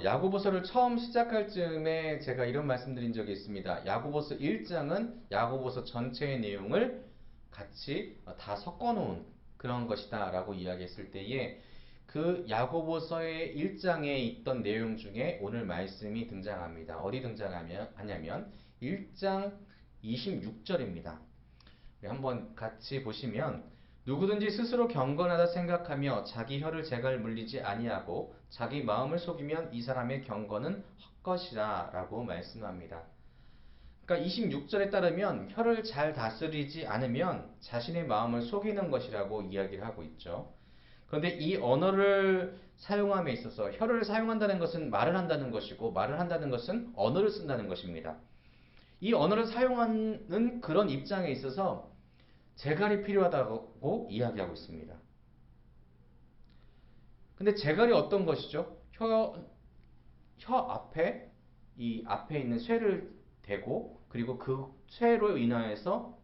야고보서를 처음 시작할 즈음에 제가 이런 말씀드린 적이 있습니다. 야고보서 1장은 야고보서 전체의 내용을 같이 다 섞어놓은 그런 것이다 라고 이야기했을 때에 그 야고보서의 1장에 있던 내용 중에 오늘 말씀이 등장합니다. 어디 등장하냐면 1장 26절입니다. 한번 같이 보시면 누구든지 스스로 경건하다 생각하며 자기 혀를 제갈 물리지 아니하고 자기 마음을 속이면 이 사람의 경건은 헛것이라 라고 말씀합니다. 그러니까 26절에 따르면 혀를 잘 다스리지 않으면 자신의 마음을 속이는 것이라고 이야기를 하고 있죠. 그런데 이 언어를 사용함에 있어서 혀를 사용한다는 것은 말을 한다는 것이고 말을 한다는 것은 언어를 쓴다는 것입니다. 이 언어를 사용하는 그런 입장에 있어서 재갈이 필요하다고 이야기하고 있습니다. 근데 재갈이 어떤 것이죠? 혀 앞에 이 앞에 있는 쇠를 대고 그리고 그 쇠로 인하여서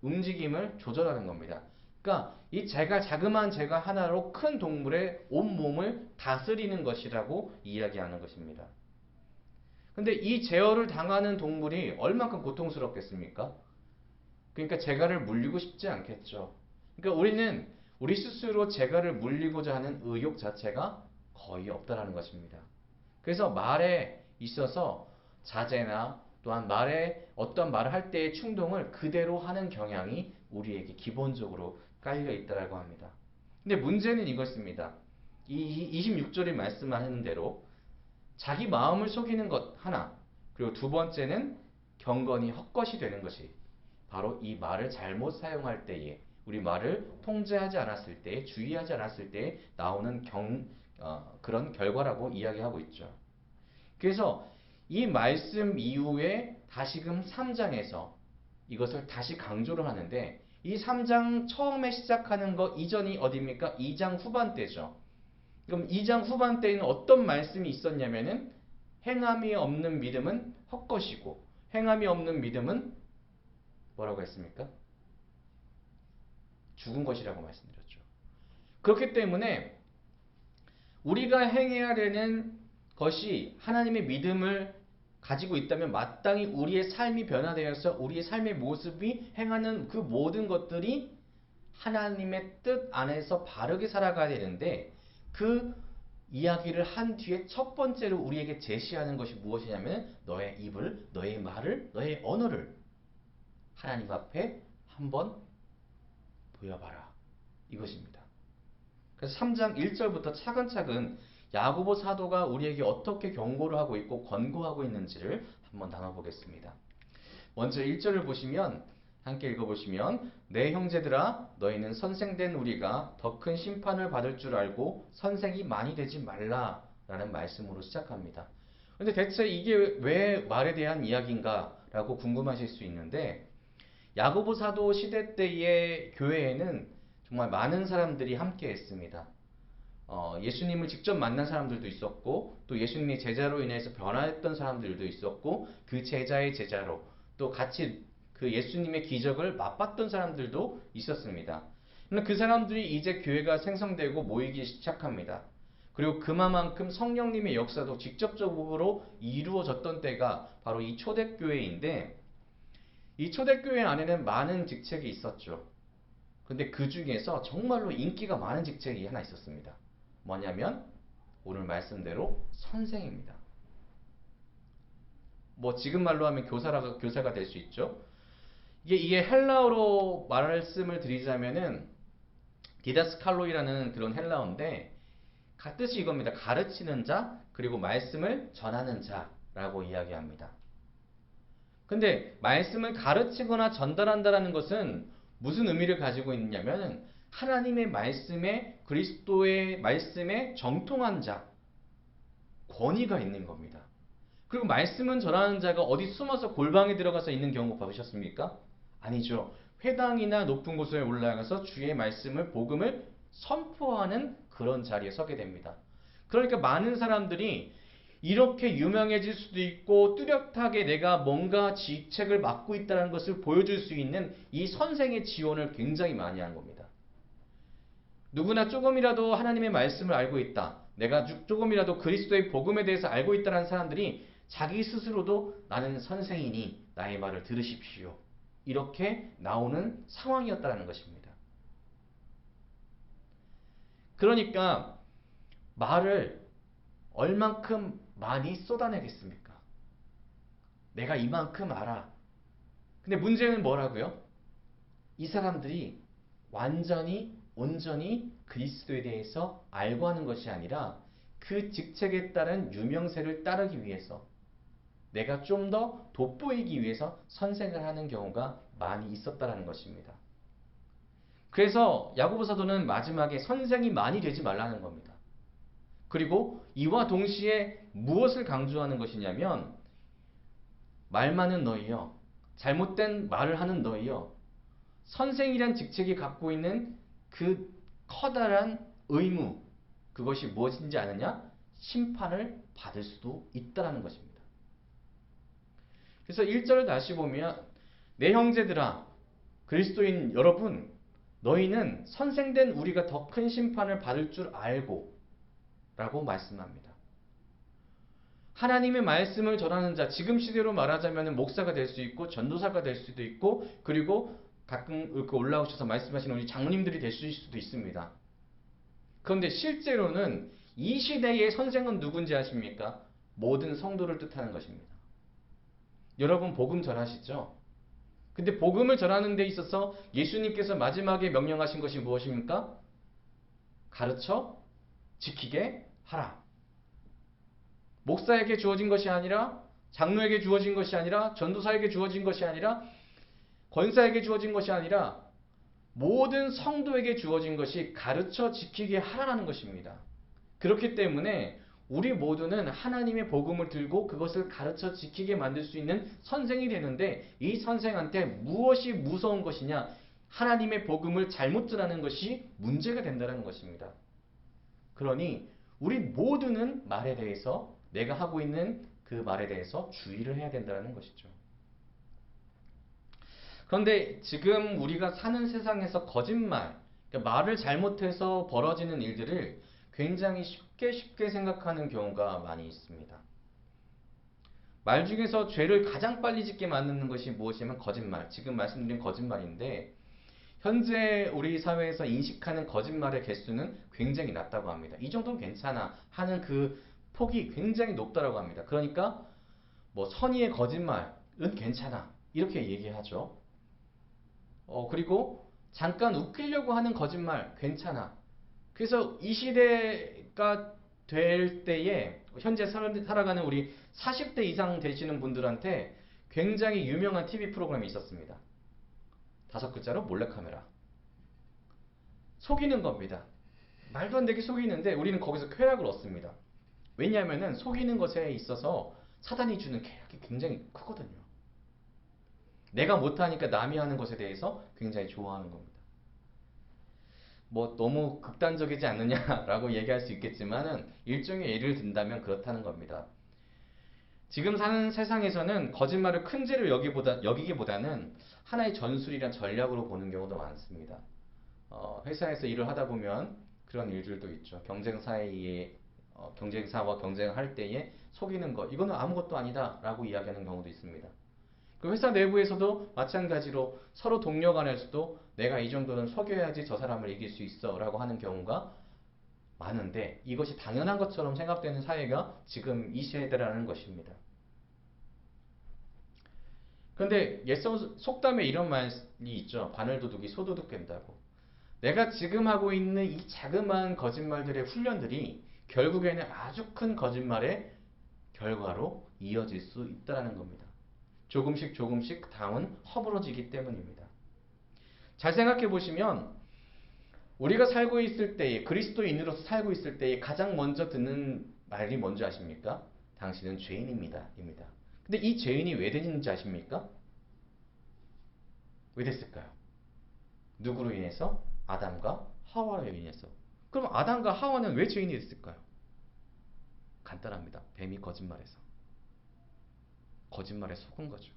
움직임을 조절하는 겁니다. 그러니까 이 자그마한 재갈 하나로 큰 동물의 온몸을 다스리는 것이라고 이야기하는 것입니다. 근데 이 제어를 당하는 동물이 얼마큼 고통스럽겠습니까? 그러니까 재갈을 물리고 싶지 않겠죠. 그러니까 우리는 우리 스스로 재갈을 물리고자 하는 의욕 자체가 거의 없다라는 것입니다. 그래서 말에 있어서 자제나 또한 말에 어떤 말을 할 때의 충동을 그대로 하는 경향이 우리에게 기본적으로 깔려 있다고 합니다. 근데 문제는 이것입니다. 이 26절이 말씀하는 대로 자기 마음을 속이는 것 하나, 그리고 두 번째는 경건이 헛것이 되는 것이 바로 이 말을 잘못 사용할 때에 우리 말을 통제하지 않았을 때 주의하지 않았을 때 나오는 그런 결과라고 이야기하고 있죠. 그래서 이 말씀 이후에 다시금 3장에서 이것을 다시 강조를 하는데 이 3장 처음에 시작하는 거 이전이 어디입니까? 2장 후반 때죠. 그럼 2장 후반 때에는 어떤 말씀이 있었냐면은 행함이 없는 믿음은 헛것이고 행함이 없는 믿음은 뭐라고 했습니까? 죽은 것이라고 말씀드렸죠. 그렇기 때문에 우리가 행해야 되는 것이 하나님의 믿음을 가지고 있다면 마땅히 우리의 삶이 변화되어서 우리의 삶의 모습이 행하는 그 모든 것들이 하나님의 뜻 안에서 바르게 살아가야 되는데 그 이야기를 한 뒤에 첫 번째로 우리에게 제시하는 것이 무엇이냐면 너의 입을, 너의 말을, 너의 언어를 하나님 앞에 한번 보여봐라. 이것입니다. 그래서 3장 1절부터 차근차근 야고보 사도가 우리에게 어떻게 경고를 하고 있고 권고하고 있는지를 한번 나눠보겠습니다. 먼저 1절을 보시면 함께 읽어보시면 내 형제들아 너희는 선생된 우리가 더 큰 심판을 받을 줄 알고 선생이 많이 되지 말라 라는 말씀으로 시작합니다. 그런데 대체 이게 왜 말에 대한 이야기인가 라고 궁금하실 수 있는데 야고보 사도 시대 때의 교회에는 정말 많은 사람들이 함께 했습니다. 예수님을 직접 만난 사람들도 있었고 또 예수님의 제자로 인해서 변화했던 사람들도 있었고 그 제자의 제자로 또 같이 그 예수님의 기적을 맛봤던 사람들도 있었습니다. 그 사람들이 이제 교회가 생성되고 모이기 시작합니다. 그리고 그만큼 성령님의 역사도 직접적으로 이루어졌던 때가 바로 이 초대교회인데 이 초대교회 안에는 많은 직책이 있었죠. 근데 그 중에서 정말로 인기가 많은 직책이 하나 있었습니다. 뭐냐면 오늘 말씀대로 선생입니다. 뭐 지금 말로 하면 교사가 될 수 있죠. 이게 헬라어로 말씀을 드리자면은 디다스칼로이라는 그런 헬라어인데 뜻이 이겁니다. 가르치는 자 그리고 말씀을 전하는 자라고 이야기합니다. 근데 말씀을 가르치거나 전달한다라는 것은 무슨 의미를 가지고 있냐면 하나님의 말씀에 그리스도의 말씀에 정통한 자 권위가 있는 겁니다. 그리고 말씀은 전하는 자가 어디 숨어서 골방에 들어가서 있는 경우 봐보셨습니까? 아니죠. 회당이나 높은 곳에 올라가서 주의 말씀을 복음을 선포하는 그런 자리에 서게 됩니다. 그러니까 많은 사람들이 이렇게 유명해질 수도 있고 뚜렷하게 내가 뭔가 직책을 맡고 있다는 것을 보여줄 수 있는 이 선생의 지원을 굉장히 많이 한 겁니다. 누구나 조금이라도 하나님의 말씀을 알고 있다. 내가 조금이라도 그리스도의 복음에 대해서 알고 있다는 사람들이 자기 스스로도 나는 선생이니 나의 말을 들으십시오. 이렇게 나오는 상황이었다는 것입니다. 그러니까 말을 얼만큼 많이 쏟아내겠습니까? 내가 이만큼 알아. 근데 문제는 뭐라고요? 이 사람들이 완전히 온전히 그리스도에 대해서 알고 하는 것이 아니라 그 직책에 따른 유명세를 따르기 위해서 내가 좀 더 돋보이기 위해서 선생을 하는 경우가 많이 있었다는 것입니다. 그래서 야고보 사도는 마지막에 선생이 많이 되지 말라는 겁니다. 그리고 이와 동시에 무엇을 강조하는 것이냐면 말 많은 너희여, 잘못된 말을 하는 너희여, 선생이란 직책이 갖고 있는 그 커다란 의무, 그것이 무엇인지 아느냐? 심판을 받을 수도 있다는 것입니다. 그래서 1절을 다시 보면 내 형제들아, 그리스도인 여러분, 너희는 선생된 우리가 더 큰 심판을 받을 줄 알고 라고 말씀합니다. 하나님의 말씀을 전하는 자, 지금 시대로 말하자면 목사가 될 수 있고 전도사가 될 수도 있고 그리고 가끔 이렇게 올라오셔서 말씀하시는 우리 장로님들이 될 수도 있습니다. 그런데 실제로는 이 시대의 선생은 누군지 아십니까? 모든 성도를 뜻하는 것입니다. 여러분 복음 전하시죠? 근데 복음을 전하는 데 있어서 예수님께서 마지막에 명령하신 것이 무엇입니까? 가르쳐 지키게 하라. 목사에게 주어진 것이 아니라, 장로에게 주어진 것이 아니라, 전도사에게 주어진 것이 아니라, 권사에게 주어진 것이 아니라 모든 성도에게 주어진 것이 가르쳐 지키게 하라는 것입니다. 그렇기 때문에 우리 모두는 하나님의 복음을 들고 그것을 가르쳐 지키게 만들 수 있는 선생이 되는데, 이 선생한테 무엇이 무서운 것이냐? 하나님의 복음을 잘못 전하는 것이 문제가 된다는 것입니다. 그러니 우리 모두는 말에 대해서, 내가 하고 있는 그 말에 대해서 주의를 해야 된다는 것이죠. 그런데 지금 우리가 사는 세상에서 거짓말, 그러니까 말을 잘못해서 벌어지는 일들을 굉장히 쉽게 생각하는 경우가 많이 있습니다. 말 중에서 죄를 가장 빨리 짓게 만드는 것이 무엇이냐면 거짓말. 지금 말씀드린 거짓말인데 현재 우리 사회에서 인식하는 거짓말의 개수는 굉장히 낮다고 합니다. 이 정도는 괜찮아 하는 그 폭이 굉장히 높다고 합니다. 그러니까 뭐 선의의 거짓말은 괜찮아 이렇게 얘기하죠. 그리고 잠깐 웃기려고 하는 거짓말 괜찮아. 그래서 이 시대가 될 때에 현재 살아가는 우리 40대 이상 되시는 분들한테 굉장히 유명한 TV 프로그램이 있었습니다. 5글자로 몰래카메라. 속이는 겁니다. 말도 안 되게 속이는데 우리는 거기서 쾌락을 얻습니다. 왜냐하면 속이는 것에 있어서 사단이 주는 쾌락이 굉장히 크거든요. 내가 못하니까 남이 하는 것에 대해서 굉장히 좋아하는 겁니다. 뭐 너무 극단적이지 않느냐라고 얘기할 수 있겠지만은 일종의 예를 든다면 그렇다는 겁니다. 지금 사는 세상에서는 거짓말을 큰 죄로 여기기보다는 하나의 전술이란 전략으로 보는 경우도 많습니다. 회사에서 일을 하다 보면 그런 일들도 있죠. 경쟁사와 경쟁할 때에 속이는 것, 이거는 아무것도 아니다 라고 이야기하는 경우도 있습니다. 그 회사 내부에서도 마찬가지로 서로 동료 간에서도 내가 이 정도는 속여야지 저 사람을 이길 수 있어 라고 하는 경우가 많은데 이것이 당연한 것처럼 생각되는 사회가 지금 이 세대라는 것입니다. 그런데 옛 속담에 이런 말이 있죠. 바늘도둑이 소도둑 된다고. 내가 지금 하고 있는 이 자그마한 거짓말들의 훈련들이 결국에는 아주 큰 거짓말의 결과로 이어질 수 있다는 겁니다. 조금씩 당은 허물어지기 때문입니다. 잘 생각해 보시면 우리가 살고 있을 때에 그리스도인으로서 살고 있을 때에 가장 먼저 듣는 말이 뭔지 아십니까? 당신은 죄인입니다. 입니다. 근데 이 죄인이 왜 되는지 아십니까? 왜 됐을까요? 누구로 인해서? 아담과 하와로 인해서. 그럼 아담과 하와는 왜 죄인이 됐을까요? 간단합니다. 뱀이 거짓말해서. 거짓말에 속은 거죠.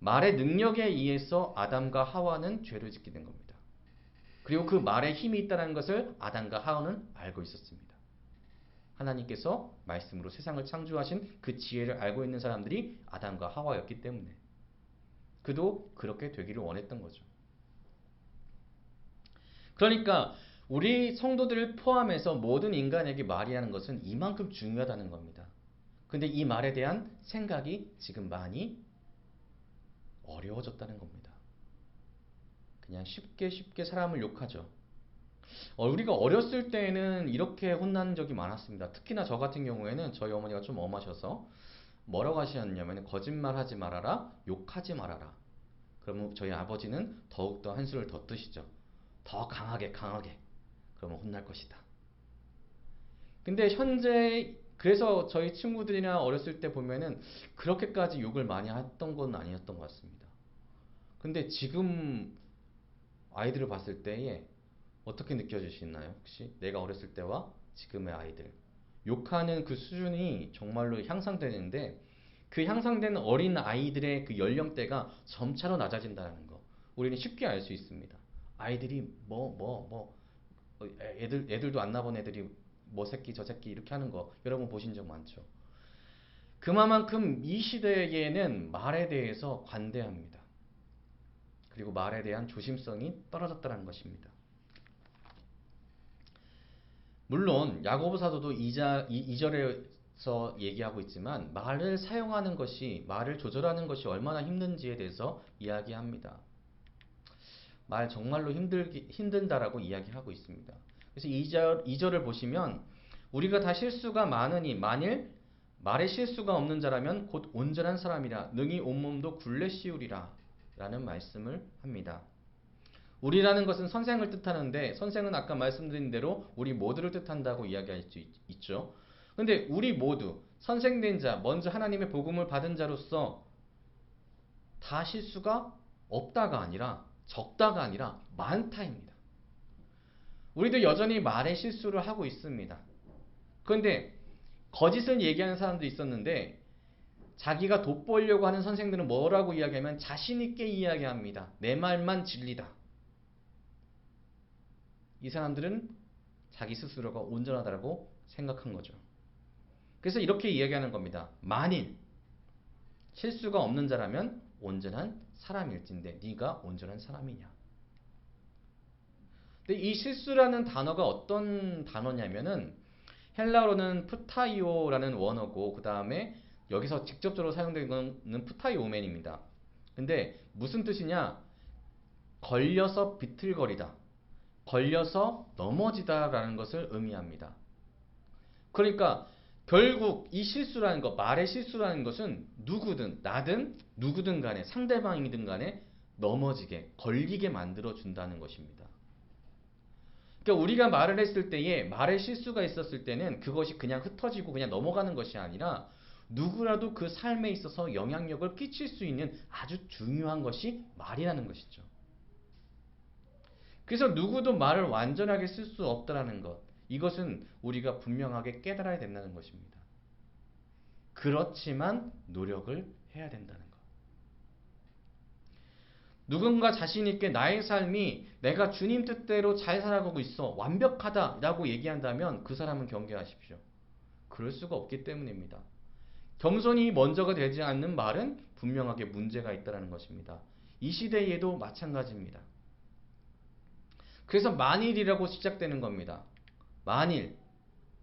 말의 능력에 의해서 아담과 하와는 죄를 짓게 된 겁니다. 그리고 그 말에 힘이 있다는 것을 아담과 하와는 알고 있었습니다. 하나님께서 말씀으로 세상을 창조하신 그 지혜를 알고 있는 사람들이 아담과 하와였기 때문에 그도 그렇게 되기를 원했던 거죠. 그러니까 우리 성도들을 포함해서 모든 인간에게 말이라는 것은 이만큼 중요하다는 겁니다. 근데 이 말에 대한 생각이 지금 많이 어려워졌다는 겁니다. 그냥 쉽게 사람을 욕하죠. 우리가 어렸을 때에는 이렇게 혼난 적이 많았습니다. 특히나 저 같은 경우에는 저희 어머니가 좀 엄하셔서 뭐라고 하셨냐면 거짓말하지 말아라, 욕하지 말아라. 그러면 저희 아버지는 더욱더 한 수를 더 뜨시죠. 더 강하게 그러면 혼날 것이다. 근데 현재 그래서 저희 친구들이나 어렸을 때 보면은 그렇게까지 욕을 많이 했던 건 아니었던 것 같습니다. 근데 지금 아이들을 봤을 때에 어떻게 느껴지시나요? 혹시 내가 어렸을 때와 지금의 아이들 욕하는 그 수준이 정말로 향상되는데 그 향상되는 어린 아이들의 그 연령대가 점차로 낮아진다는 거 우리는 쉽게 알 수 있습니다. 아이들이 애들도 안 나본 애들이 뭐 새끼 저 새끼 이렇게 하는 거 여러분 보신 적 많죠. 그만큼 이 시대에는 말에 대해서 관대합니다. 그리고 말에 대한 조심성이 떨어졌다는 것입니다. 물론 야고보 사도도 2절에서 얘기하고 있지만 말을 사용하는 것이 말을 조절하는 것이 얼마나 힘든지에 대해서 이야기합니다. 말 정말로 힘든다라고 이야기하고 있습니다. 그래서 2절을 보시면 우리가 다 실수가 많으니 만일 말에 실수가 없는 자라면 곧 온전한 사람이라 능히 온몸도 굴레 씌우리라 라는 말씀을 합니다. 우리라는 것은 선생을 뜻하는데 선생은 아까 말씀드린 대로 우리 모두를 뜻한다고 이야기할 수 있죠. 근데 우리 모두 선생된 자, 먼저 하나님의 복음을 받은 자로서 다 실수가 없다가 아니라 적다가 아니라 많다입니다. 우리도 여전히 말에 실수를 하고 있습니다. 그런데 거짓을 얘기하는 사람도 있었는데 자기가 돋보이려고 하는 선생들은 뭐라고 이야기하면 자신 있게 이야기합니다. 내 말만 진리다. 이 사람들은 자기 스스로가 온전하다고 생각한 거죠. 그래서 이렇게 이야기하는 겁니다. 만일 실수가 없는 자라면 온전한 사람일진데 네가 온전한 사람이냐. 근데 이 실수라는 단어가 어떤 단어냐면은 헬라어로는 푸타이오라는 원어고 그 다음에 여기서 직접적으로 사용된 거는 푸타이오멘입니다. 근데 무슨 뜻이냐? 걸려서 비틀거리다. 걸려서 넘어지다라는 것을 의미합니다. 그러니까 결국 이 실수라는 것, 말의 실수라는 것은 누구든 나든 누구든 간에 상대방이든 간에 넘어지게 걸리게 만들어 준다는 것입니다. 그러니까 우리가 말을 했을 때에 말의 실수가 있었을 때는 그것이 그냥 흩어지고 그냥 넘어가는 것이 아니라 누구라도 그 삶에 있어서 영향력을 끼칠 수 있는 아주 중요한 것이 말이라는 것이죠. 그래서 누구도 말을 완전하게 쓸 수 없다라는 것. 이것은 우리가 분명하게 깨달아야 된다는 것입니다. 그렇지만 노력을 해야 된다는 것. 누군가 자신 있게 나의 삶이 내가 주님 뜻대로 잘 살아가고 있어. 완벽하다라고 얘기한다면 그 사람은 경계하십시오. 그럴 수가 없기 때문입니다. 겸손이 먼저가 되지 않는 말은 분명하게 문제가 있다는 것입니다. 이 시대에도 마찬가지입니다. 그래서 만일이라고 시작되는 겁니다. 만일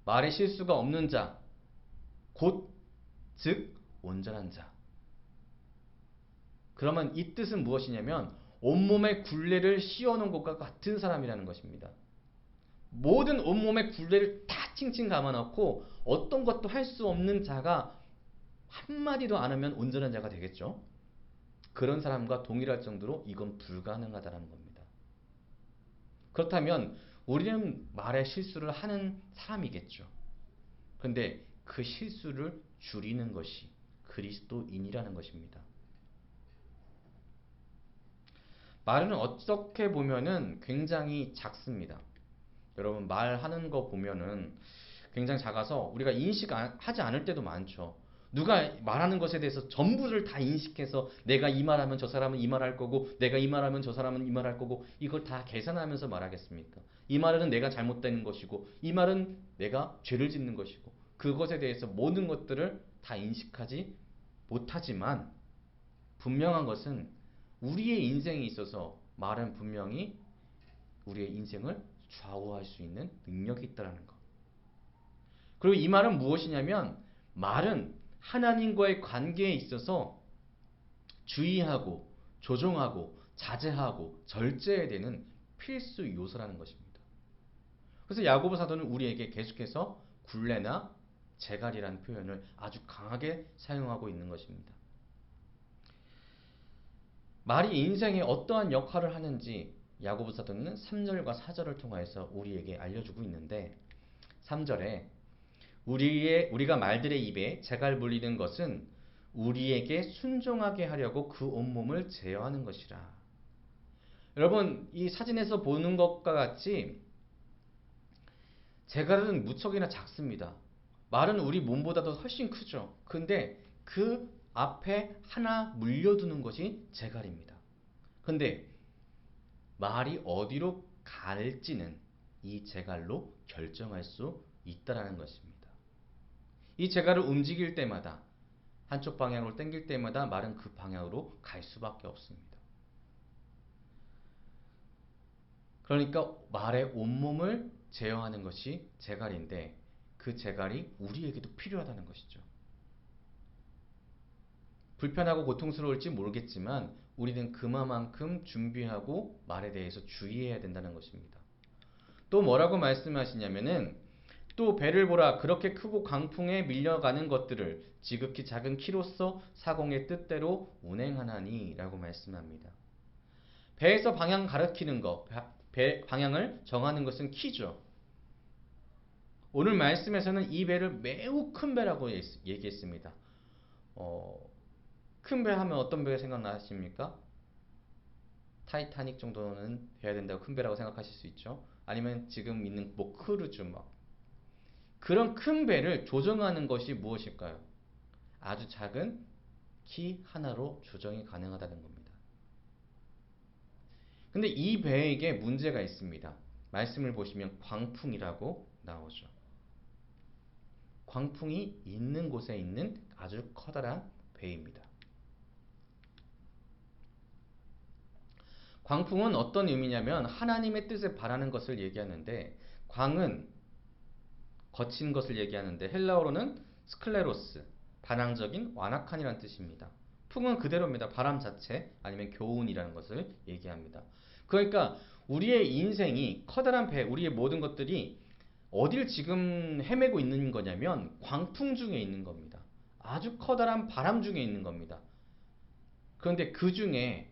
말에 실수가 없는 자, 즉 온전한 자. 그러면 이 뜻은 무엇이냐면 온몸에 굴레를 씌워놓은 것과 같은 사람이라는 것입니다. 모든 온몸에 굴레를 다 칭칭 감아놓고 어떤 것도 할 수 없는 자가 한마디도 안 하면 온전한 자가 되겠죠. 그런 사람과 동일할 정도로 이건 불가능하다는 겁니다. 그렇다면 우리는 말에 실수를 하는 사람이겠죠. 그런데 그 실수를 줄이는 것이 그리스도인이라는 것입니다. 말은 어떻게 보면은 굉장히 작습니다. 여러분 말하는 거 보면은 굉장히 작아서 우리가 인식하지 않을 때도 많죠. 누가 말하는 것에 대해서 전부를 다 인식해서 내가 이 말하면 저 사람은 이 말할 거고 내가 이 말하면 저 사람은 이 말할 거고 이걸 다 계산하면서 말하겠습니까? 이 말은 내가 잘못되는 것이고 이 말은 내가 죄를 짓는 것이고 그것에 대해서 모든 것들을 다 인식하지 못하지만 분명한 것은 우리의 인생에 있어서 말은 분명히 우리의 인생을 좌우할 수 있는 능력이 있다는 것. 그리고 이 말은 무엇이냐면 말은 하나님과의 관계에 있어서 주의하고 조종하고 자제하고 절제해야 되는 필수 요소라는 것입니다. 그래서 야고보 사도는 우리에게 계속해서 굴레나 재갈이라는 표현을 아주 강하게 사용하고 있는 것입니다. 말이 인생에 어떠한 역할을 하는지 야고보 사도는 3절과 4절을 통해서 우리에게 알려주고 있는데 3절에 우리가 말들의 입에 재갈 물리는 것은 우리에게 순종하게 하려고 그 온몸을 제어하는 것이라. 여러분 이 사진에서 보는 것과 같이 재갈은 무척이나 작습니다. 말은 우리 몸보다도 훨씬 크죠. 근데 그 앞에 하나 물려두는 것이 재갈입니다. 근데 말이 어디로 갈지는 이 재갈로 결정할 수 있다라는 것입니다. 이 재갈을 움직일 때마다 한쪽 방향으로 당길 때마다 말은 그 방향으로 갈 수밖에 없습니다. 그러니까 말의 온몸을 제어하는 것이 재갈인데 그 재갈이 우리에게도 필요하다는 것이죠. 불편하고 고통스러울지 모르겠지만 우리는 그만큼 준비하고 말에 대해서 주의해야 된다는 것입니다. 또 뭐라고 말씀하시냐면은 또 배를 보라 그렇게 크고 강풍에 밀려가는 것들을 지극히 작은 키로서 사공의 뜻대로 운행하나니 라고 말씀합니다. 배에서 방향 가리키는 것, 배 방향을 정하는 것은 키죠. 오늘 말씀에서는 이 배를 매우 큰 배라고 얘기했습니다. 큰 배 하면 어떤 배가 생각나십니까? 타이타닉 정도는 돼야 된다고 큰 배라고 생각하실 수 있죠. 아니면 지금 있는 뭐 크루즈 그런 큰 배를 조정하는 것이 무엇일까요? 아주 작은 키 하나로 조정이 가능하다는 겁니다. 근데 이 배에게 문제가 있습니다. 말씀을 보시면 광풍이라고 나오죠. 광풍이 있는 곳에 있는 아주 커다란 배입니다. 광풍은 어떤 의미냐면 하나님의 뜻을 바라는 것을 얘기하는데 광은 거친 것을 얘기하는데 헬라어로는 스클레로스, 반항적인 완악한이라는 뜻입니다. 풍은 그대로입니다. 바람 자체 아니면 교운이라는 것을 얘기합니다. 그러니까 우리의 인생이 커다란 배, 우리의 모든 것들이 어딜 지금 헤매고 있는 거냐면 광풍 중에 있는 겁니다. 아주 커다란 바람 중에 있는 겁니다. 그런데 그 중에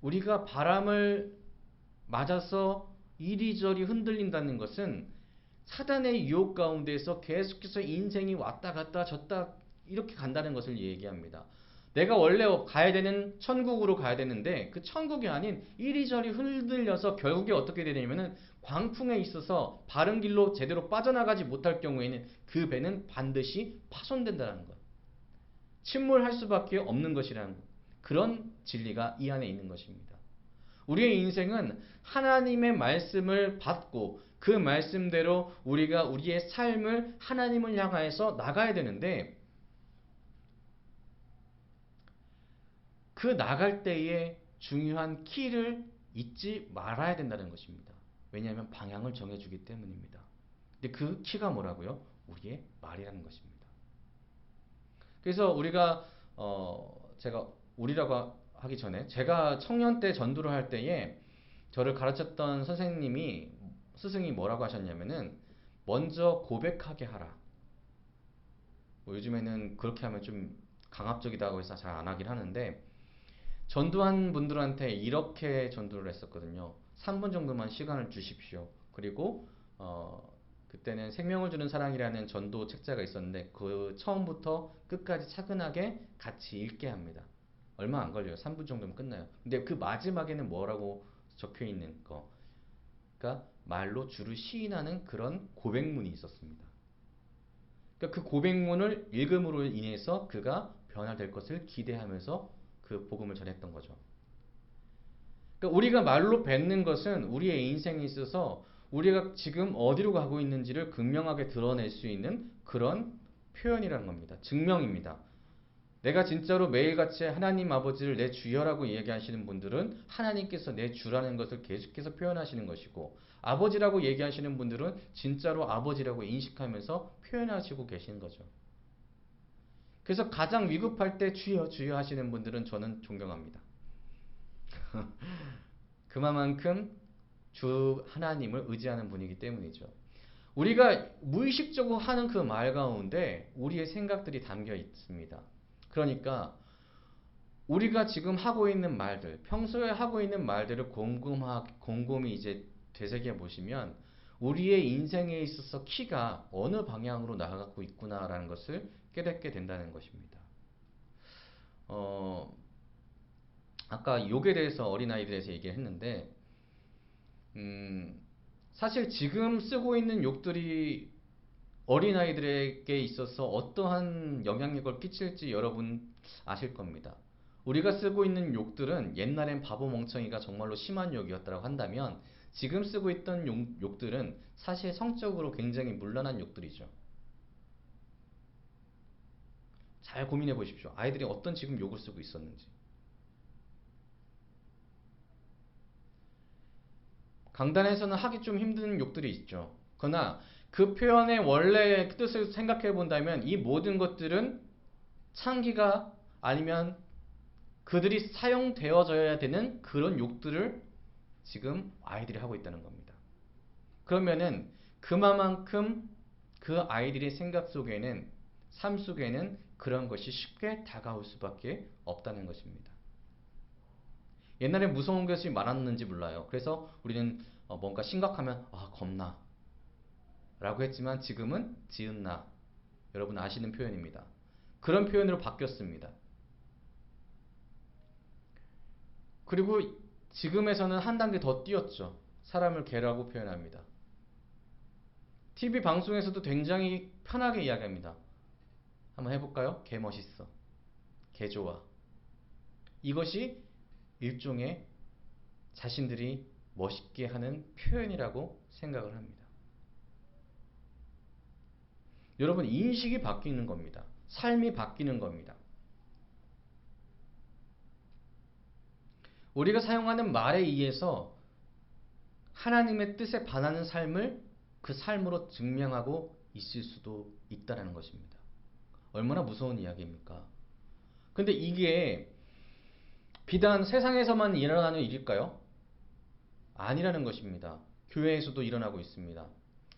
우리가 바람을 맞아서 이리저리 흔들린다는 것은 사단의 유혹 가운데서 계속해서 인생이 왔다 갔다 졌다 이렇게 간다는 것을 얘기합니다. 내가 원래 가야 되는 천국으로 가야 되는데 그 천국이 아닌 이리저리 흔들려서 결국에 어떻게 되냐면은 광풍에 있어서 바른 길로 제대로 빠져나가지 못할 경우에는 그 배는 반드시 파손된다는 것. 침몰할 수밖에 없는 것이라는 것. 그런 진리가 이 안에 있는 것입니다. 우리의 인생은 하나님의 말씀을 받고 그 말씀대로 우리가 우리의 삶을 하나님을 향하여서 나가야 되는데 그 나갈 때에 중요한 키를 잊지 말아야 된다는 것입니다. 왜냐하면 방향을 정해주기 때문입니다. 근데 그 키가 뭐라고요? 우리의 말이라는 것입니다. 그래서 우리가 제가 우리라고 하기 전에 제가 청년 때 전도를 할 때에 저를 가르쳤던 선생님이 스승이 뭐라고 하셨냐면은 먼저 고백하게 하라. 뭐 요즘에는 그렇게 하면 좀 강압적이다고 해서 잘 안 하긴 하는데 전도한 분들한테 이렇게 전도를 했었거든요. 3분 정도만 시간을 주십시오. 그리고 그때는 생명을 주는 사랑이라는 전도 책자가 있었는데 그 처음부터 끝까지 차근하게 같이 읽게 합니다. 얼마 안 걸려요. 3분 정도면 끝나요. 근데 그 마지막에는 뭐라고 적혀 있는 거. 그러니까 말로 주를 시인하는 그런 고백문이 있었습니다. 그러니까 그 고백문을 읽음으로 인해서 그가 변화될 것을 기대하면서 그 복음을 전했던 거죠. 그러니까 우리가 말로 뱉는 것은 우리의 인생에 있어서 우리가 지금 어디로 가고 있는지를 극명하게 드러낼 수 있는 그런 표현이라는 겁니다. 증명입니다. 내가 진짜로 매일같이 하나님 아버지를 내 주여라고 얘기하시는 분들은 하나님께서 내 주라는 것을 계속해서 표현하시는 것이고, 아버지라고 얘기하시는 분들은 진짜로 아버지라고 인식하면서 표현하시고 계시는 거죠. 그래서 가장 위급할 때 주여 주여 하시는 분들은 저는 존경합니다. 그만큼 주 하나님을 의지하는 분이기 때문이죠. 우리가 무의식적으로 하는 그 말 가운데 우리의 생각들이 담겨 있습니다. 그러니까 우리가 지금 하고 있는 말들, 평소에 하고 있는 말들을 곰곰이 이제 되새겨 보시면 우리의 인생에 있어서 키가 어느 방향으로 나아가고 있구나라는 것을 깨닫게 된다는 것입니다. 아까 욕에 대해서, 어린아이에 대해서 얘기를 했는데, 사실 지금 쓰고 있는 욕들이 어린아이들에게 있어서 어떠한 영향력을 끼칠지 여러분 아실 겁니다. 우리가 쓰고 있는 욕들은 옛날엔 바보 멍청이가 정말로 심한 욕이었다고 한다면, 지금 쓰고 있던 욕들은 사실 성적으로 굉장히 문란한 욕들이죠. 잘 고민해 보십시오. 아이들이 어떤 지금 욕을 쓰고 있었는지. 강단에서는 하기 좀 힘든 욕들이 있죠. 그러나 그 표현의 원래 뜻을 생각해 본다면 이 모든 것들은 창기가 아니면 그들이 사용되어져야 되는 그런 욕들을 지금 아이들이 하고 있다는 겁니다. 그러면은 그만큼 그 아이들의 생각 속에는, 삶 속에는 그런 것이 쉽게 다가올 수밖에 없다는 것입니다. 옛날에 무서운 것이 많았는지 몰라요. 그래서 우리는 뭔가 심각하면 겁나 라고 했지만 지금은 지은나, 여러분 아시는 표현입니다. 그런 표현으로 바뀌었습니다. 그리고 지금에서는 한 단계 더 뛰었죠. 사람을 개라고 표현합니다. TV 방송에서도 굉장히 편하게 이야기합니다. 한번 해볼까요? 개 멋있어. 개 좋아. 이것이 일종의 자신들이 멋있게 하는 표현이라고 생각을 합니다. 여러분, 인식이 바뀌는 겁니다. 삶이 바뀌는 겁니다. 우리가 사용하는 말에 의해서 하나님의 뜻에 반하는 삶을 그 삶으로 증명하고 있을 수도 있다는 것입니다. 얼마나 무서운 이야기입니까? 근데 이게 비단 세상에서만 일어나는 일일까요? 아니라는 것입니다. 교회에서도 일어나고 있습니다.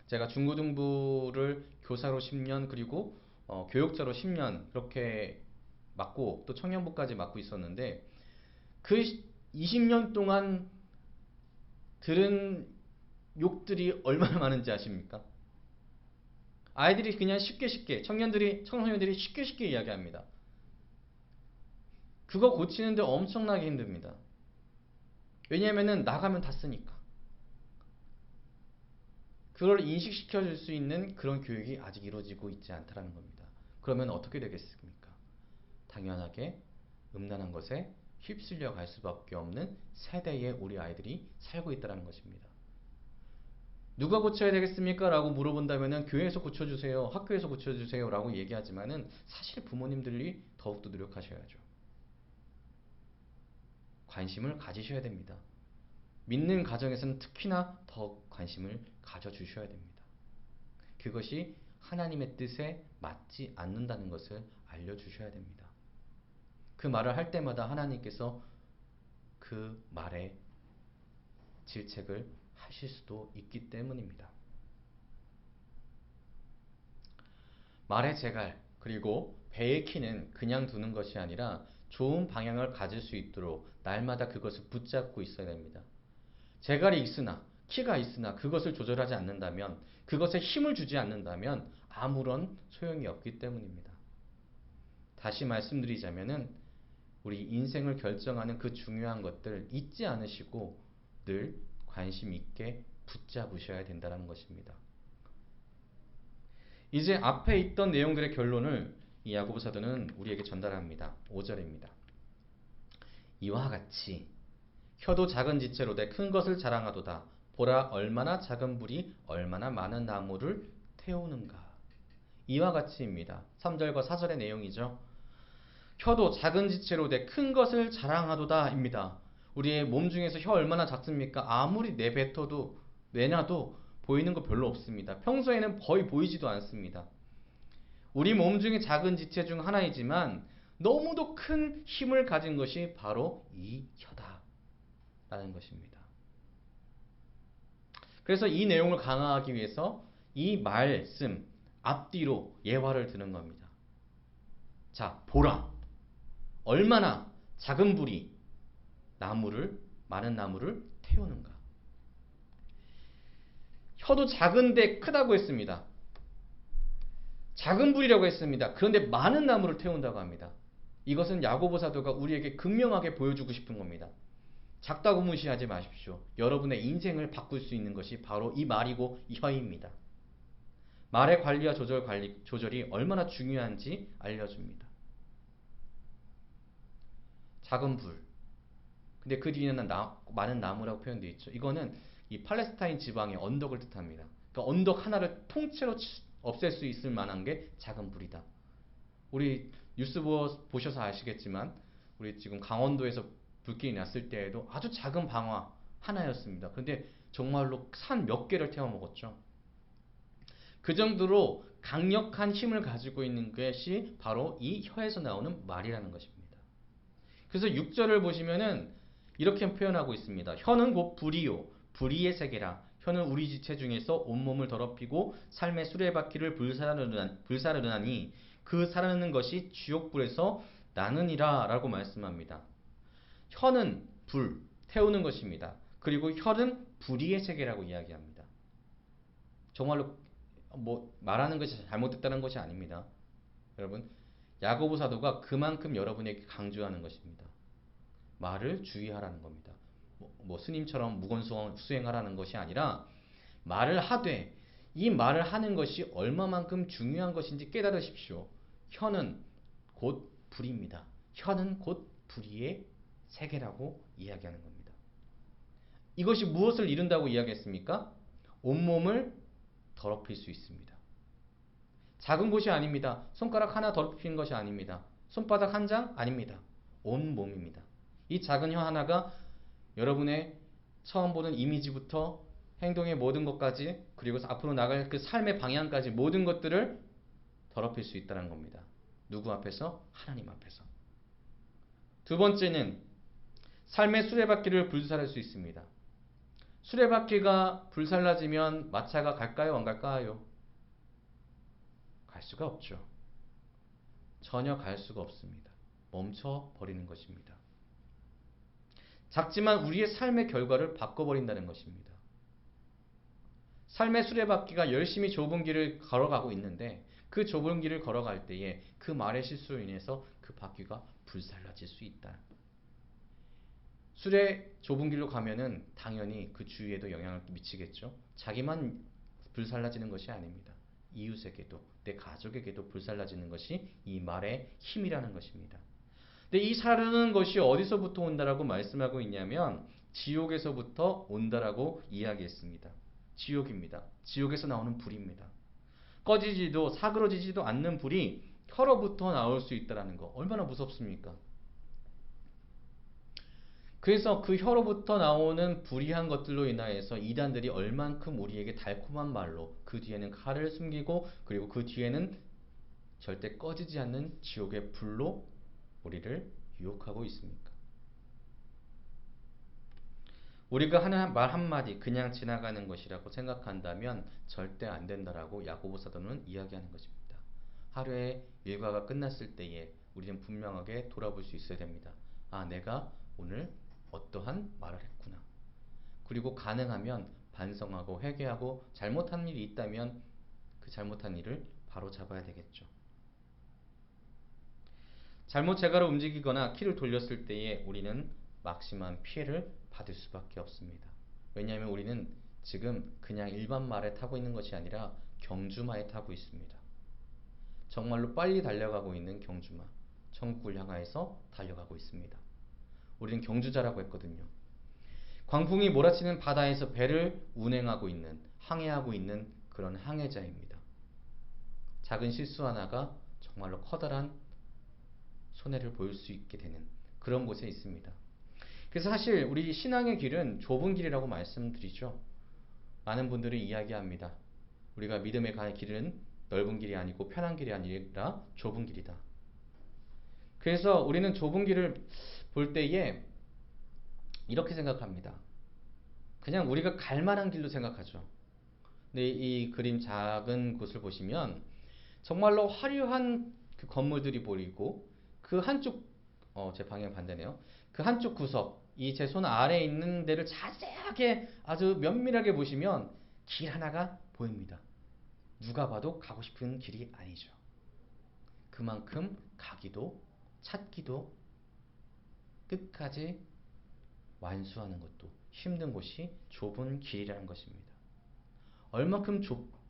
제가 중고등부를 교사로 10년, 그리고 교육자로 10년 그렇게 맡고 또 청년부까지 맡고 있었는데, 그 20년 동안 들은 욕들이 얼마나 많은지 아십니까? 아이들이 그냥 청소년들이 쉽게 이야기합니다. 그거 고치는데 엄청나게 힘듭니다. 왜냐하면 나가면 다 쓰니까. 그걸 인식시켜 줄 수 있는 그런 교육이 아직 이루어지고 있지 않다는 겁니다. 그러면 어떻게 되겠습니까? 당연하게 음란한 것에 휩쓸려 갈 수밖에 없는 세대에 우리 아이들이 살고 있다는 것입니다. 누가 고쳐야 되겠습니까? 라고 물어본다면 교회에서 고쳐주세요, 학교에서 고쳐주세요 라고 얘기하지만은 사실 부모님들이 더욱더 노력하셔야죠. 관심을 가지셔야 됩니다. 믿는 가정에서는 특히나 더 관심을 가져주셔야 됩니다. 그것이 하나님의 뜻에 맞지 않는다는 것을 알려주셔야 됩니다. 그 말을 할 때마다 하나님께서 그 말에 질책을 하실 수도 있기 때문입니다. 말의 재갈, 그리고 배의 키는 그냥 두는 것이 아니라 좋은 방향을 가질 수 있도록 날마다 그것을 붙잡고 있어야 됩니다. 재갈이 있으나, 키가 있으나 그것을 조절하지 않는다면, 그것에 힘을 주지 않는다면 아무런 소용이 없기 때문입니다. 다시 말씀드리자면은 우리 인생을 결정하는 그 중요한 것들 잊지 않으시고 늘 관심 있게 붙잡으셔야 된다는 것입니다. 이제 앞에 있던 내용들의 결론을 이 야고보 사도는 우리에게 전달합니다. 5절입니다. 이와 같이 혀도 작은 지체로 돼 큰 것을 자랑하도다. 보라 얼마나 작은 불이 얼마나 많은 나무를 태우는가. 이와 같이입니다. 3절과 4절의 내용이죠. 혀도 작은 지체로 돼 큰 것을 자랑하도다 입니다. 우리의 몸 중에서 혀 얼마나 작습니까? 아무리 내뱉어도 내놔도 보이는 거 별로 없습니다. 평소에는 거의 보이지도 않습니다. 우리 몸 중에 작은 지체 중 하나이지만 너무도 큰 힘을 가진 것이 바로 이 혀다 라는 것입니다. 그래서 이 내용을 강화하기 위해서 이 말씀 앞뒤로 예화를 드는 겁니다. 자, 보라. 얼마나 작은 불이 많은 나무를 태우는가. 혀도 작은데 크다고 했습니다. 작은 불이라고 했습니다. 그런데 많은 나무를 태운다고 합니다. 이것은 야고보 사도가 우리에게 극명하게 보여주고 싶은 겁니다. 작다고 무시하지 마십시오. 여러분의 인생을 바꿀 수 있는 것이 바로 이 말이고 이 혀입니다. 말의 관리와 조절이 얼마나 중요한지 알려줍니다. 작은 불. 근데 그 뒤에는 많은 나무라고 표현되어 있죠. 이거는 이 팔레스타인 지방의 언덕을 뜻합니다. 그러니까 언덕 하나를 통째로 없앨 수 있을 만한 게 작은 불이다. 우리 뉴스 보셔서 아시겠지만 우리 지금 강원도에서 불길이 났을 때에도 아주 작은 방화 하나였습니다. 그런데 정말로 산 몇 개를 태워 먹었죠. 그 정도로 강력한 힘을 가지고 있는 것이 바로 이 혀에서 나오는 말이라는 것입니다. 그래서 6절을 보시면은 이렇게 표현하고 있습니다. 혀는 곧 불이요 불의의 세계라. 혀는 우리 지체 중에서 온몸을 더럽히고 삶의 수레바퀴를 불사르느니 그 사르는 것이 지옥불에서 나느니라 라고 말씀합니다. 혀는 불, 태우는 것입니다. 그리고 혀는 불의의 세계라고 이야기합니다. 정말로 말하는 것이 잘못됐다는 것이 아닙니다. 여러분, 야고보 사도가 그만큼 여러분에게 강조하는 것입니다. 말을 주의하라는 겁니다. 스님처럼 무건수행하라는 것이 아니라 말을 하되 이 말을 하는 것이 얼마만큼 중요한 것인지 깨달으십시오. 혀는 곧 불입니다. 혀는 곧 불의의 세계라고 이야기하는 겁니다. 이것이 무엇을 이룬다고 이야기했습니까? 온몸을 더럽힐 수 있습니다. 작은 곳이 아닙니다. 손가락 하나 더럽히는 것이 아닙니다. 손바닥 한 장 아닙니다. 온몸입니다. 이 작은 혀 하나가 여러분의 처음 보는 이미지부터 행동의 모든 것까지 그리고 앞으로 나갈 그 삶의 방향까지 모든 것들을 더럽힐 수 있다는 겁니다. 누구 앞에서? 하나님 앞에서. 두 번째는 삶의 수레바퀴를 불살할 수 있습니다. 수레바퀴가 불살라지면 마차가 갈까요? 안 갈까요? 갈 수가 없죠. 전혀 갈 수가 없습니다. 멈춰버리는 것입니다. 작지만 우리의 삶의 결과를 바꿔버린다는 것입니다. 삶의 수레바퀴가 열심히 좁은 길을 걸어가고 있는데 그 좁은 길을 걸어갈 때에 그 말의 실수로 인해서 그 바퀴가 불살라질 수 있다. 수레 좁은 길로 가면은 당연히 그 주위에도 영향을 미치겠죠. 자기만 불살라지는 것이 아닙니다. 이웃에게도 내 가족에게도 불살라지는 것이 이 말의 힘이라는 것입니다. 근데 이 사르는 것이 어디서부터 온다라고 말씀하고 있냐면 지옥에서부터 온다라고 이야기했습니다. 지옥입니다. 지옥에서 나오는 불입니다. 꺼지지도 사그러지지도 않는 불이 혀로부터 나올 수 있다는 거 얼마나 무섭습니까? 그래서 그 혀로부터 나오는 불의한 것들로 인하여서 이단들이 얼만큼 우리에게 달콤한 말로 그 뒤에는 칼을 숨기고 그리고 그 뒤에는 절대 꺼지지 않는 지옥의 불로 우리를 유혹하고 있습니까? 우리가 하는 말 한마디 그냥 지나가는 것이라고 생각한다면 절대 안 된다라고 야고보 사도는 이야기하는 것입니다. 하루의 일과가 끝났을 때에 우리는 분명하게 돌아볼 수 있어야 됩니다. 아, 내가 오늘 어떠한 말을 했구나. 그리고 가능하면 반성하고 회개하고 잘못한 일이 있다면 그 잘못한 일을 바로 잡아야 되겠죠. 잘못 제가로 움직이거나 키를 돌렸을 때에 우리는 막심한 피해를 받을 수밖에 없습니다. 왜냐하면 우리는 지금 그냥 일반 말에 타고 있는 것이 아니라 경주마에 타고 있습니다. 정말로 빨리 달려가고 있는 경주마, 천국을 향하여서 달려가고 있습니다. 우리는 경주자라고 했거든요. 광풍이 몰아치는 바다에서 배를 운행하고 있는, 항해하고 있는 그런 항해자입니다. 작은 실수 하나가 정말로 커다란 손해를 보일 수 있게 되는 그런 곳에 있습니다. 그래서 사실 우리 신앙의 길은 좁은 길이라고 말씀드리죠. 많은 분들이 이야기합니다. 우리가 믿음에 가는 길은 넓은 길이 아니고 편한 길이 아니라 좁은 길이다. 그래서 우리는 좁은 길을 볼 때에 이렇게 생각합니다. 그냥 우리가 갈 만한 길로 생각하죠. 근데 이 그림 작은 곳을 보시면 정말로 화려한 그 건물들이 보이고 그 한쪽 제 방향 반대네요. 그 한쪽 구석, 이 제 손 아래에 있는 데를 자세하게 아주 면밀하게 보시면 길 하나가 보입니다. 누가 봐도 가고 싶은 길이 아니죠. 그만큼 가기도 찾기도 끝까지 완수하는 것도 힘든 곳이 좁은 길이라는 것입니다. 얼마큼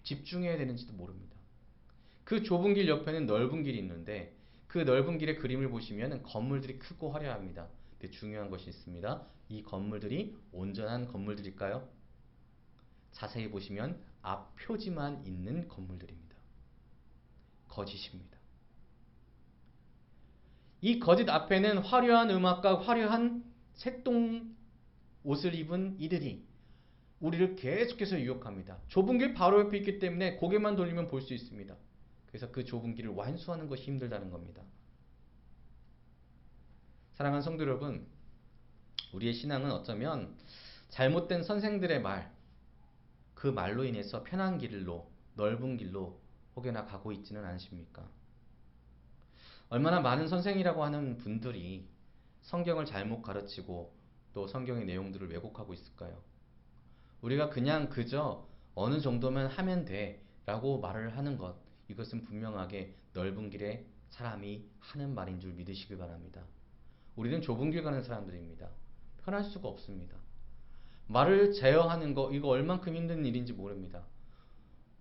집중해야 되는지도 모릅니다. 그 좁은 길 옆에는 넓은 길이 있는데 그 넓은 길의 그림을 보시면 건물들이 크고 화려합니다. 근데 중요한 것이 있습니다. 이 건물들이 온전한 건물들일까요? 자세히 보시면 앞 표지만 있는 건물들입니다. 거짓입니다. 이 거짓 앞에는 화려한 음악과 화려한 색동 옷을 입은 이들이 우리를 계속해서 유혹합니다. 좁은 길 바로 옆에 있기 때문에 고개만 돌리면 볼 수 있습니다. 그래서 그 좁은 길을 완수하는 것이 힘들다는 겁니다. 사랑하는 성도 여러분, 우리의 신앙은 어쩌면 잘못된 선생들의 말, 그 말로 인해서 편한 길로, 넓은 길로 혹여나 가고 있지는 않으십니까? 얼마나 많은 선생이라고 하는 분들이 성경을 잘못 가르치고 또 성경의 내용들을 왜곡하고 있을까요? 우리가 그냥 그저 어느 정도면 하면 돼 라고 말을 하는 것, 이것은 분명하게 넓은 길에 사람이 하는 말인 줄 믿으시길 바랍니다. 우리는 좁은 길 가는 사람들입니다. 편할 수가 없습니다. 말을 제어하는 거, 이거 얼만큼 힘든 일인지 모릅니다.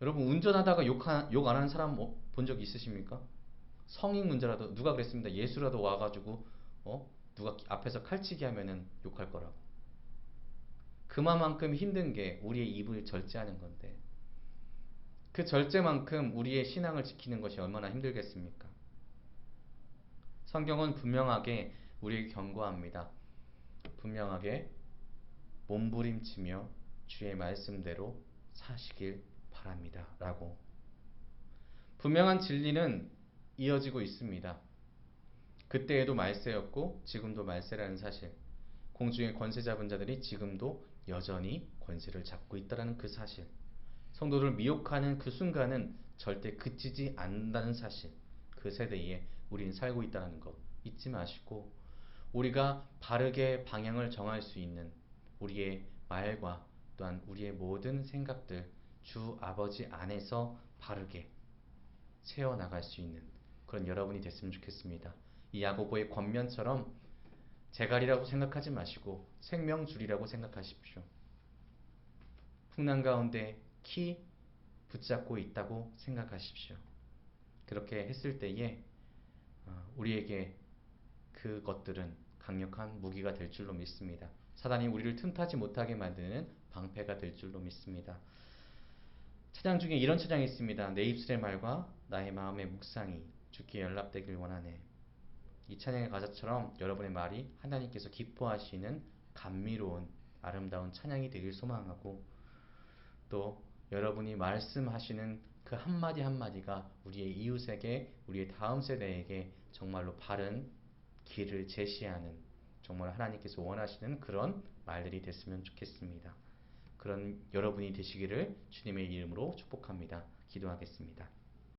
여러분, 운전하다가 욕 안 하는 사람 본 적 있으십니까? 성인 문제라도, 누가 그랬습니다. 예수라도 와가지고 누가 앞에서 칼치기 하면은 욕할 거라고. 그만큼 힘든 게 우리의 입을 절제하는 건데, 그 절제만큼 우리의 신앙을 지키는 것이 얼마나 힘들겠습니까? 성경은 분명하게 우리에게 경고합니다. 분명하게 몸부림치며 주의 말씀대로 사시길 바랍니다. 라고. 분명한 진리는 이어지고 있습니다. 그때에도 말세였고 지금도 말세라는 사실. 공중의 권세 잡은 자들이 지금도 여전히 권세를 잡고 있다는 그 사실. 성도를 미혹하는 그 순간은 절대 그치지 않는다는 사실. 그 세대에 우리는 살고 있다는 것 잊지 마시고, 우리가 바르게 방향을 정할 수 있는 우리의 말과 또한 우리의 모든 생각들 주 아버지 안에서 바르게 세워나갈 수 있는 그런 여러분이 됐으면 좋겠습니다. 이 야고보의 권면처럼 재갈이라고 생각하지 마시고 생명줄이라고 생각하십시오. 풍랑 가운데 키 붙잡고 있다고 생각하십시오. 그렇게 했을 때에 우리에게 그것들은 강력한 무기가 될 줄로 믿습니다. 사단이 우리를 틈타지 못하게 만드는 방패가 될 줄로 믿습니다. 찬양 중에 이런 찬양이 있습니다. 내 입술의 말과 나의 마음의 묵상이 주께 연락되길 원하네. 이 찬양의 가사처럼 여러분의 말이 하나님께서 기뻐하시는 감미로운 아름다운 찬양이 되길 소망하고, 또 여러분이 말씀하시는 그 한마디 한마디가 우리의 이웃에게, 우리의 다음 세대에게 정말로 바른 길을 제시하는, 정말 하나님께서 원하시는 그런 말들이 됐으면 좋겠습니다. 그런 여러분이 되시기를 주님의 이름으로 축복합니다. 기도하겠습니다.